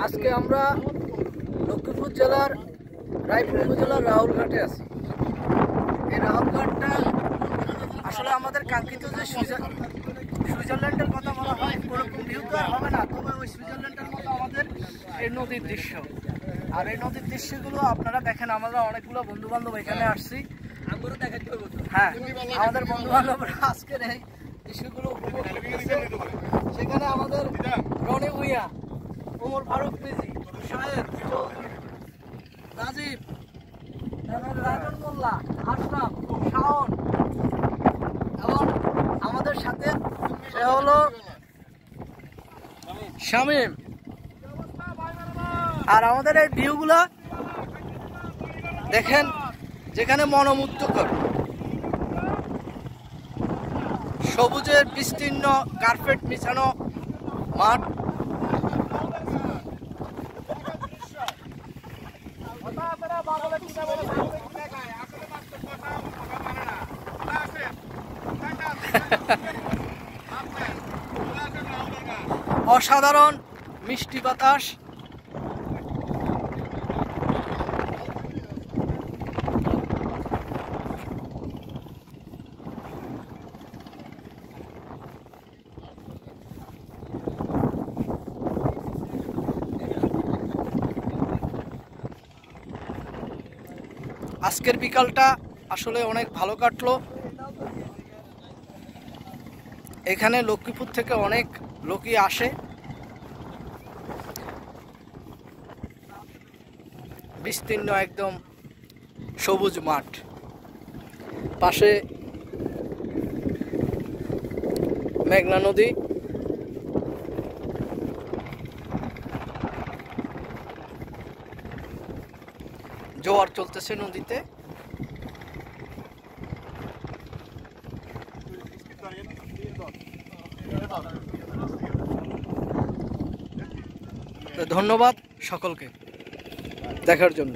আজকে আমরা লক্ষ্মীপুর জেলার রায়পুর উপজেলার রাহুলঘাটে আছি। এই রাহুলঘাটটা আসলে আমাদের কাঙ্ক্ষিত যে সুইজারল্যান্ডের কথা বলা হয়, ওরকম ভিউ তো আর হবে না, তবে ওই সুইজারল্যান্ডের মতো আমাদের এই নদীর দৃশ্য। আর এই নদীর দৃশ্যগুলো আপনারা দেখেন, আমরা অনেকগুলো বন্ধু বান্ধব এখানে আসছি। হ্যাঁ, আমাদের বন্ধু বান্ধবরা আজকের এই দৃশ্যগুলো উপভোগ করতেছে। সেখানে আমাদের রনি ভুইয়া, ওমর ফারুক পিজি, শাহেদ চৌধুরী, রাজীব, রাজন মোল্লা, আশরাফ, শাওন এবং আমাদের সাথে সে হলো শামীম। আর আমাদের এই ভিউগুলা দেখেন, যেখানে মনোমুগ্ধকর সবুজের বিস্তীর্ণ কার্পেট বিছানো মাঠ। অসাধারণ মিষ্টি বাতাস। আজকের বিকালটা আসলে অনেক ভালো কাটলো। এখানে লক্ষ্মীপুর থেকে অনেক লোকই আসে। বিস্তীর্ণ একদম সবুজ মাঠ, পাশে মেঘনা নদী। জোয়ার চলতেছে নদীতে। ধন্যবাদ সকলকে দেখার জন্য।